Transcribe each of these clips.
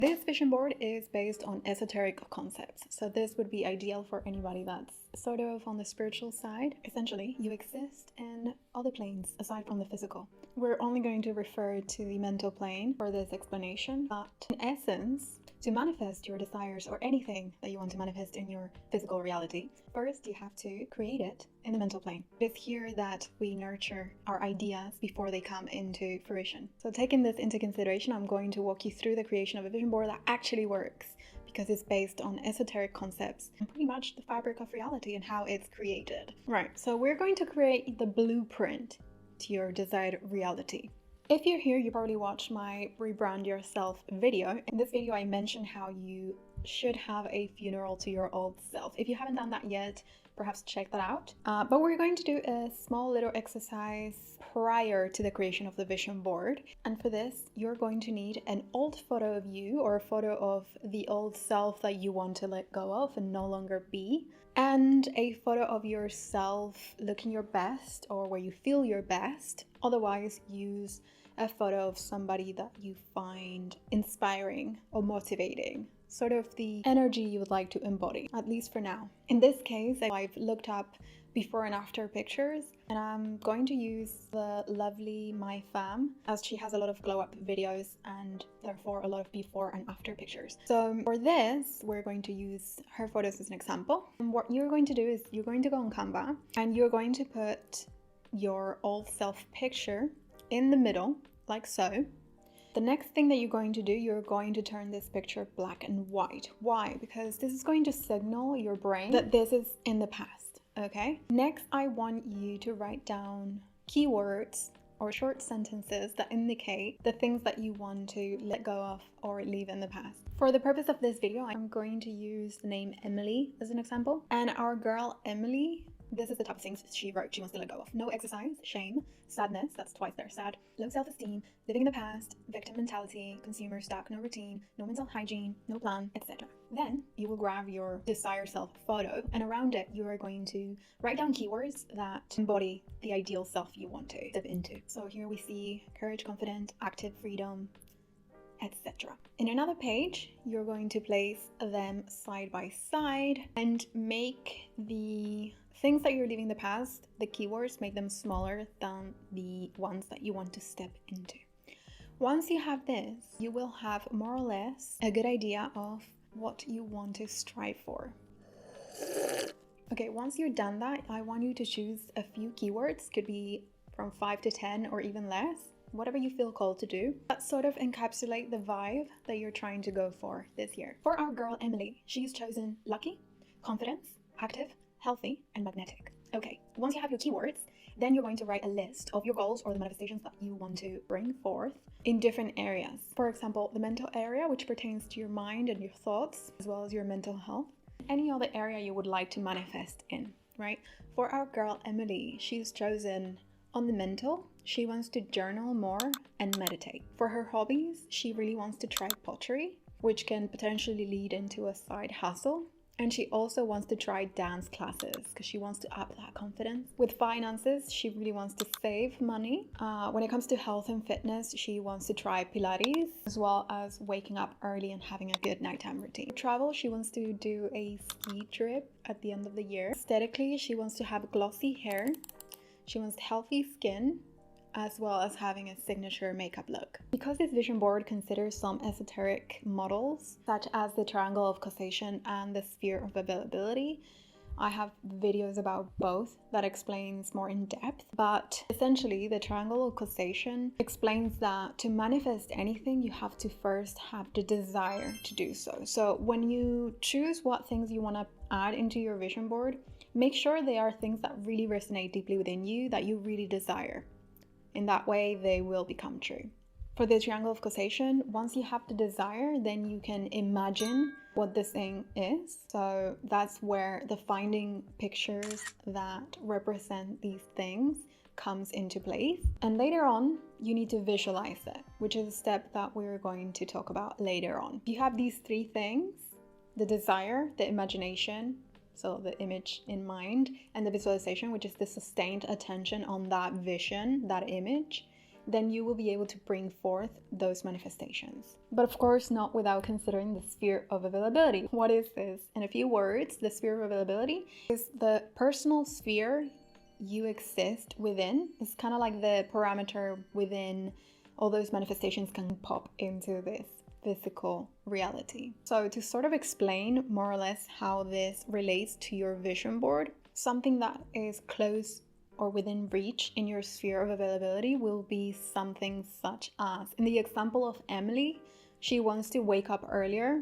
This vision board is based on esoteric concepts, so this would be ideal for anybody that's sort of on the spiritual side. Essentially, you exist in other planes aside from the physical. We're only going to refer to the mental plane for this explanation, but in essence, to manifest your desires or anything that you want to manifest in your physical reality, first you have to create it in the mental plane. It's here that we nurture our ideas before they come into fruition. So taking this into consideration, I'm going to walk you through the creation of a vision board that actually works, because it's based on esoteric concepts and pretty much the fabric of reality and how it's created. Right, so we're going to create the blueprint to your desired reality. If you're here, you probably watched my Rebrand Yourself video. In this video, I mentioned how you should have a funeral to your old self. If you haven't done that yet, perhaps check that out. But we're going to do a small little exercise prior to the creation of the vision board. And for this, you're going to need an old photo of you or a photo of the old self that you want to let go of and no longer be. And a photo of yourself looking your best or where you feel your best. Otherwise, use a photo of somebody that you find inspiring or motivating. Sort of the energy you would like to embody, at least for now. In this case, I've looked up before and after pictures, and I'm going to use the lovely My Fam, as she has a lot of glow up videos and therefore a lot of before and after pictures. So for this, we're going to use her photos as an example. And what you're going to do is you're going to go on Canva and you're going to put your old self picture in the middle, like so. The next thing that you're going to do, you're going to turn this picture black and white. Why? Because this is going to signal your brain that this is in the past, okay? Next, I want you to write down keywords or short sentences that indicate the things that you want to let go of or leave in the past. For the purpose of this video, I'm going to use the name Emily as an example. And our girl Emily, this is the type of things she wrote she wants to let go of. No exercise, shame, sadness, that's twice there, sad, low self-esteem, living in the past, victim mentality, consumer stuck, no routine, no mental hygiene, no plan, etc. Then you will grab your desired self photo, and around it you are going to write down keywords that embody the ideal self you want to step into. So here we see courage, confident, active, freedom, etc. In another page, you're going to place them side by side and make the things that you're leaving the past, the keywords, make them smaller than the ones that you want to step into. Once you have this, you will have more or less a good idea of what you want to strive for. Okay, once you're done that, I want you to choose a few keywords, could be from 5 to 10 or even less, whatever you feel called to do, that sort of encapsulate the vibe that you're trying to go for this year. For our girl Emily, she's chosen lucky, confidence, active, healthy, and magnetic. Okay, once you have your keywords, then you're going to write a list of your goals or the manifestations that you want to bring forth in different areas. For example, the mental area, which pertains to your mind and your thoughts, as well as your mental health. Any other area you would like to manifest in, right? For our girl Emily, she's chosen on the mental. She wants to journal more and meditate. For her hobbies, she really wants to try pottery, which can potentially lead into a side hustle. And she also wants to try dance classes because she wants to up that confidence. With finances, she really wants to save money. When it comes to health and fitness, she wants to try Pilates, as well as waking up early and having a good nighttime routine. Travel, she wants to do a ski trip at the end of the year. Aesthetically, she wants to have glossy hair. She wants healthy skin, as well as having a signature makeup look. Because this vision board considers some esoteric models, such as the triangle of causation and the sphere of availability, I have videos about both that explains more in depth. But essentially, the triangle of causation explains that to manifest anything, you have to first have the desire to do so. So when you choose what things you want to add into your vision board, make sure they are things that really resonate deeply within you, that you really desire. In that way, they will become true. For the triangle of causation, once you have the desire, then you can imagine what this thing is. So that's where the finding pictures that represent these things comes into place. And later on, you need to visualize it, which is a step that we're going to talk about later on. You have these three things: the desire, the imagination, so the image in mind, and the visualization, which is the sustained attention on that vision, that image. then you will be able to bring forth those manifestations. But of course, not without considering the sphere of availability. What is this? In a few words, the sphere of availability is the personal sphere you exist within. It's kind of like the parameter within all those manifestations can pop into this physical reality. So to sort of explain more or less how this relates to your vision board, something that is close or within reach in your sphere of availability will be something such as, in the example of Emily, she wants to wake up earlier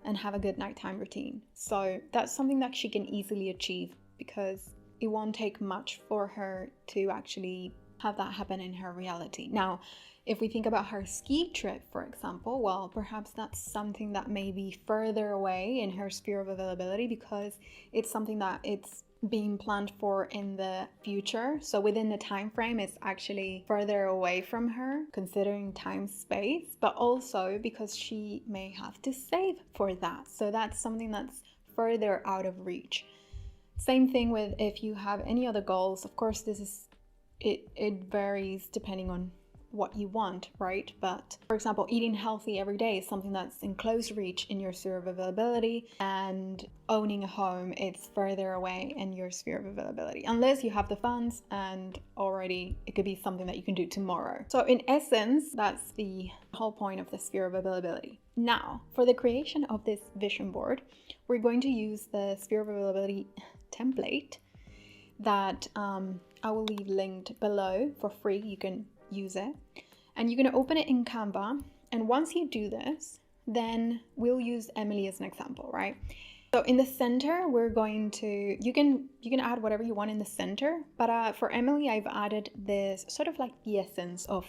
and have a good nighttime routine. So that's something that she can easily achieve because it won't take much for her to actually have that happen in her reality. Now, if we think about her ski trip, for example, well, perhaps that's something that may be further away in her sphere of availability because it's something that it's being planned for in the future. So within the time frame, it's actually further away from her, considering time space, but also because she may have to save for that. So that's something that's further out of reach. Same thing with if you have any other goals. Of course, it varies depending on what you want, right? But for example, eating healthy every day is something that's in close reach in your sphere of availability, and owning a home, it's further away in your sphere of availability, unless you have the funds, and already it could be something that you can do tomorrow. So in essence, that's the whole point of the sphere of availability. Now, for the creation of this vision board, we're going to use the sphere of availability template that I will leave linked below for free. You can use it, and you're going to open it in Canva. And once you do this, then we'll use Emily as an example, right? So in the center, we're going to, you can add whatever you want in the center, but for Emily, I've added this sort of like the essence of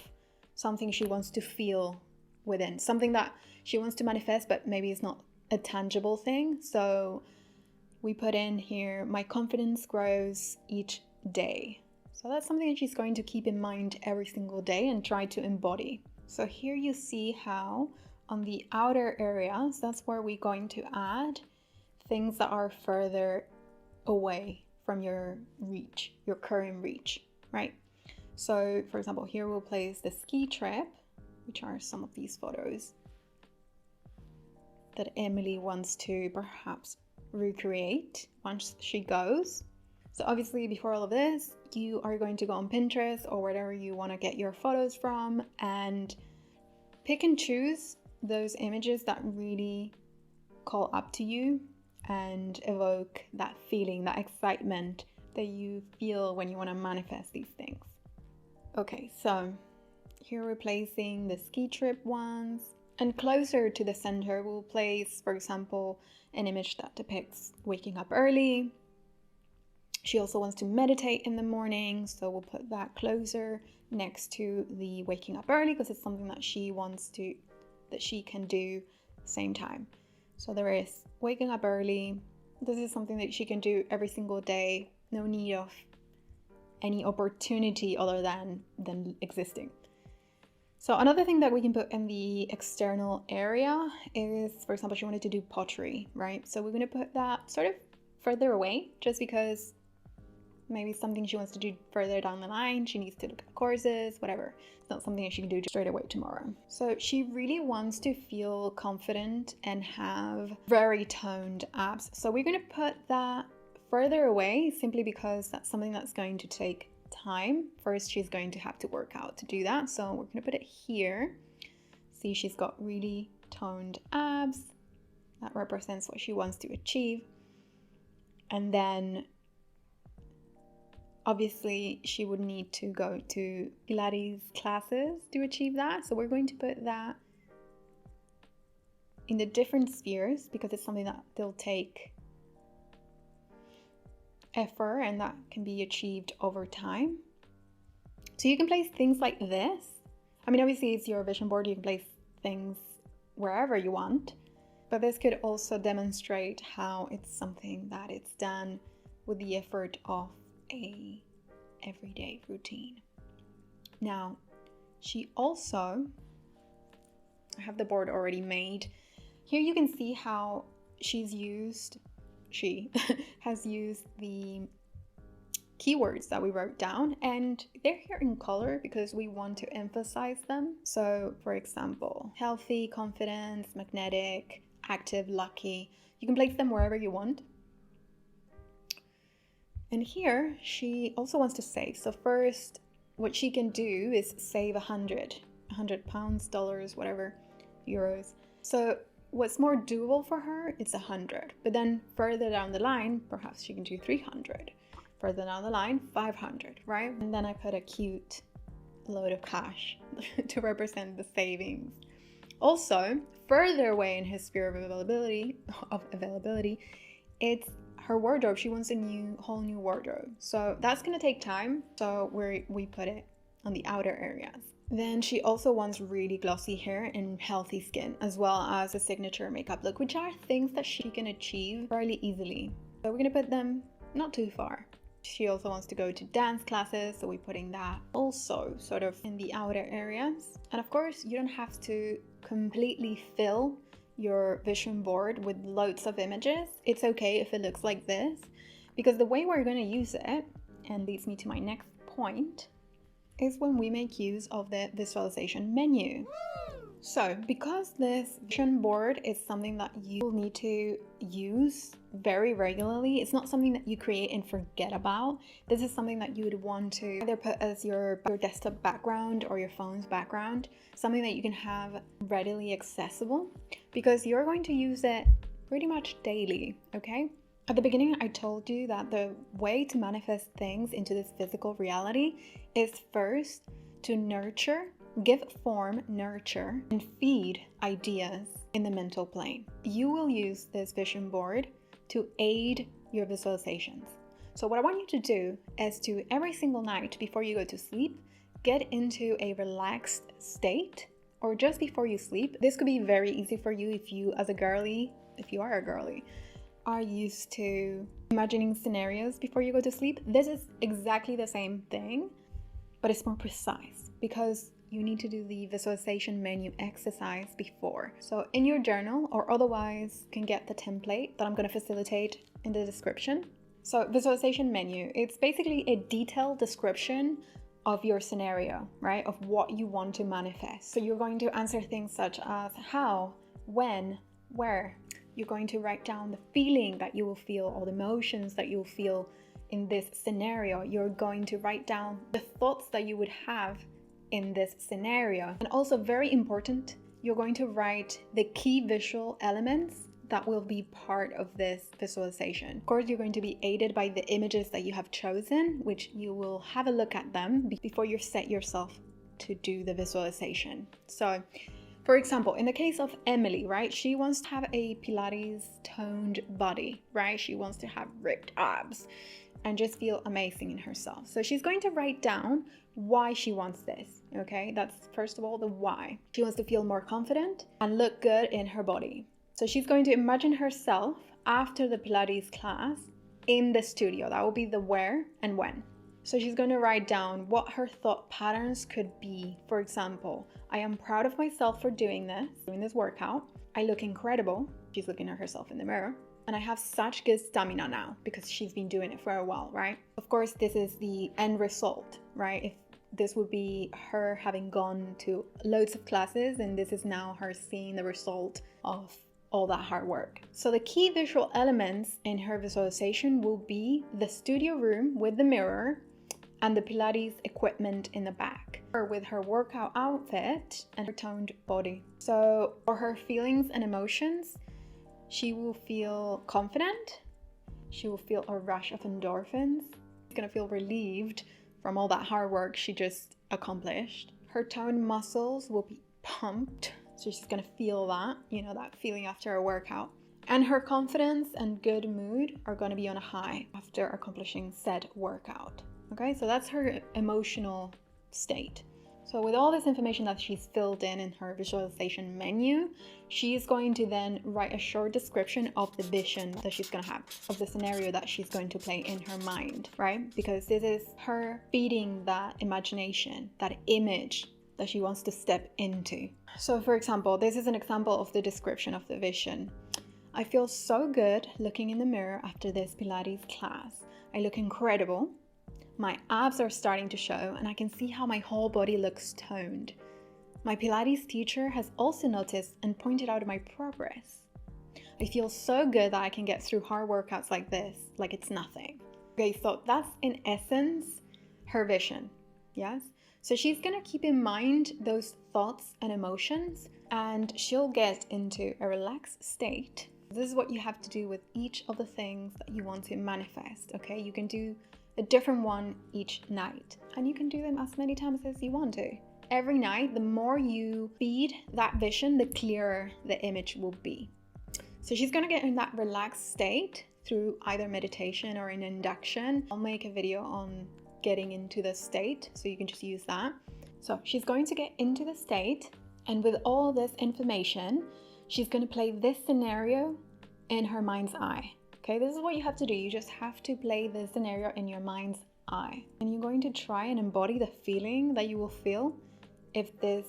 something she wants to feel within, something that she wants to manifest, but maybe it's not a tangible thing. So we put in here, my confidence grows each day. So that's something that she's going to keep in mind every single day and try to embody. So here you see how on the outer areas, that's where we're going to add things that are further away from your reach, your current reach, right? So for example, here we'll place the ski trip, which are some of these photos that Emily wants to perhaps recreate once she goes. So obviously before all of this, you are going to go on Pinterest or wherever you want to get your photos from and pick and choose those images that really call up to you and evoke that feeling, that excitement that you feel when you want to manifest these things. Okay, so here we're placing the ski trip ones, and closer to the center we'll place, for example, an image that depicts waking up early. She also wants to meditate in the morning, so we'll put that closer next to the waking up early because it's something that she wants to, that she can do same time. So there is waking up early. This is something that she can do every single day. No need of any opportunity other than existing. So another thing that we can put in the external area is, for example, she wanted to do pottery, right? So we're going to put that sort of further away just because maybe something she wants to do further down the line. She needs to look at courses, whatever. It's not something that she can do straight away tomorrow. So she really wants to feel confident and have very toned abs. So we're going to put that further away simply because that's something that's going to take time. First, she's going to have to work out to do that. So we're going to put it here. See, she's got really toned abs. That represents what she wants to achieve. And then obviously she would need to go to Pilates classes to achieve that. So we're going to put that in the different spheres because it's something that they'll take effort and that can be achieved over time. So you can place things like this. I mean, obviously it's your vision board. You can place things wherever you want, but this could also demonstrate how it's something that it's done with the effort of a everyday routine. Now, she also, I have the board already made. Here you can see how she has used the keywords that we wrote down, and they're here in color because we want to emphasize them. So for example, healthy, confidence, magnetic, active, lucky. You can place them wherever you want. And here she also wants to save. So first, what she can do is save 100 pounds, dollars, whatever, euros. So what's more doable for her, it's 100. But then further down the line, perhaps she can do 300. Further down the line, 500, right? And then I put a cute load of cash to represent the savings. Also, further away in his sphere of availability, it's her wardrobe. She wants a whole new wardrobe. So that's gonna take time. So we put it on the outer areas. Then she also wants really glossy hair and healthy skin, as well as a signature makeup look, which are things that she can achieve fairly easily. So we're gonna put them not too far. She also wants to go to dance classes, so we're putting that also sort of in the outer areas. And of course, you don't have to completely fill your vision board with loads of images. It's okay if it looks like this, because the way we're going to use it, and leads me to my next point, is when we make use of the visualization menu. So because this vision board is something that you will need to use very regularly, it's not something that you create and forget about. This is something that you would want to either put as your desktop background or your phone's background, something that you can have readily accessible, because you're going to use it pretty much daily, okay? At the beginning, I told you that the way to manifest things into this physical reality is first to nurture, give form, nurture, and feed ideas in the mental plane. You will use this vision board to aid your visualizations. So what I want you to do is to, every single night before you go to sleep, get into a relaxed state, or just before you sleep. This could be very easy for you if you are a girly, are used to imagining scenarios before you go to sleep. This is exactly the same thing, but it's more precise because you need to do the visualization menu exercise before. So in your journal, or otherwise you can get the template that I'm going to facilitate in the description. So visualization menu, it's basically a detailed description of your scenario, right? Of what you want to manifest. So you're going to answer things such as how, when, where. You're going to write down the feeling that you will feel, or the emotions that you will feel in this scenario. You're going to write down the thoughts that you would have in this scenario. And also very important, you're going to write the key visual elements that will be part of this visualization. Of course, you're going to be aided by the images that you have chosen, which you will have a look at them before you set yourself to do the visualization. So for example, in the case of Emily, right, she wants to have a Pilates toned body, right? She wants to have ripped abs and just feel amazing in herself. So she's going to write down why she wants this, okay? That's first of all the why. She wants to feel more confident and look good in her body. So she's going to imagine herself after the Pilates class in the studio. That will be the where and when. So she's going to write down what her thought patterns could be. For example, I am proud of myself for doing this workout. I look incredible. She's looking at herself in the mirror. And I have such good stamina now because she's been doing it for a while, right? Of course, this is the end result, right? If this would be her having gone to loads of classes, and this is now her seeing the result of all that hard work. So the key visual elements in her visualization will be the studio room with the mirror and the Pilates equipment in the back, or with her workout outfit and her toned body. So for her feelings and emotions, she will feel confident. She will feel a rush of endorphins. She's gonna feel relieved from all that hard work she just accomplished. Her toned muscles will be pumped. So she's gonna feel that, that feeling after a workout. And her confidence and good mood are gonna be on a high after accomplishing said workout. Okay, so that's her emotional state. So with all this information that she's filled in her visualization menu, she's going to then write a short description of the vision that she's going to have, of the scenario that she's going to play in her mind, right? Because this is her feeding that imagination, that image that she wants to step into. So for example, this is an example of the description of the vision. I feel so good looking in the mirror after this Pilates class. I look incredible. My abs are starting to show, and I can see how my whole body looks toned. My Pilates teacher has also noticed and pointed out my progress. I feel so good that I can get through hard workouts like this, like it's nothing. Okay, so that's in essence her vision, yes? So she's gonna keep in mind those thoughts and emotions, and she'll get into a relaxed state. This is what you have to do with each of the things that you want to manifest, okay? You can do a different one each night, and you can do them as many times as you want to. Every night, the more you feed that vision, the clearer the image will be. So she's gonna get in that relaxed state through either meditation or an induction. I'll make a video on getting into the state, so you can just use that. So she's going to get into the state, and with all this information, she's going to play this scenario in her mind's eye. Okay, this is what you have to do. You just have to play this scenario in your mind's eye. And you're going to try and embody the feeling that you will feel if this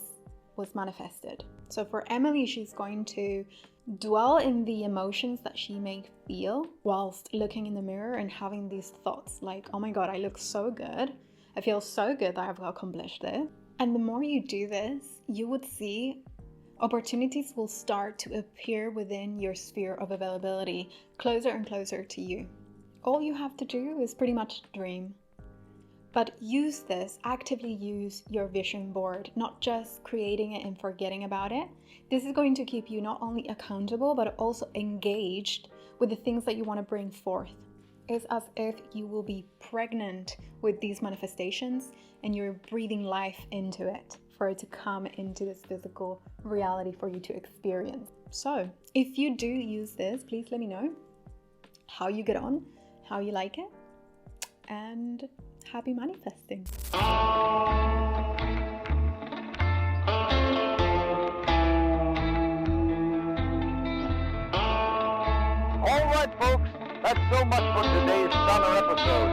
was manifested. So for Emily, she's going to dwell in the emotions that she may feel whilst looking in the mirror and having these thoughts like, oh my God, I look so good. I feel so good that I've accomplished this. And the more you do this, you would see opportunities will start to appear within your sphere of availability, closer and closer to you. All you have to do is pretty much dream. But use this, actively use your vision board, not just creating it and forgetting about it. This is going to keep you not only accountable, but also engaged with the things that you want to bring forth. It's as if you will be pregnant with these manifestations and you're breathing life into it for it to come into this physical reality for you to experience. So if you do use this, please let me know how you get on, how you like it, and happy manifesting. Alright folks, that's so much for today's Stunner episode.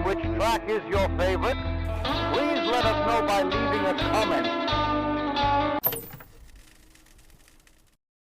Which track is your favorite? Please let us know by leaving a comment.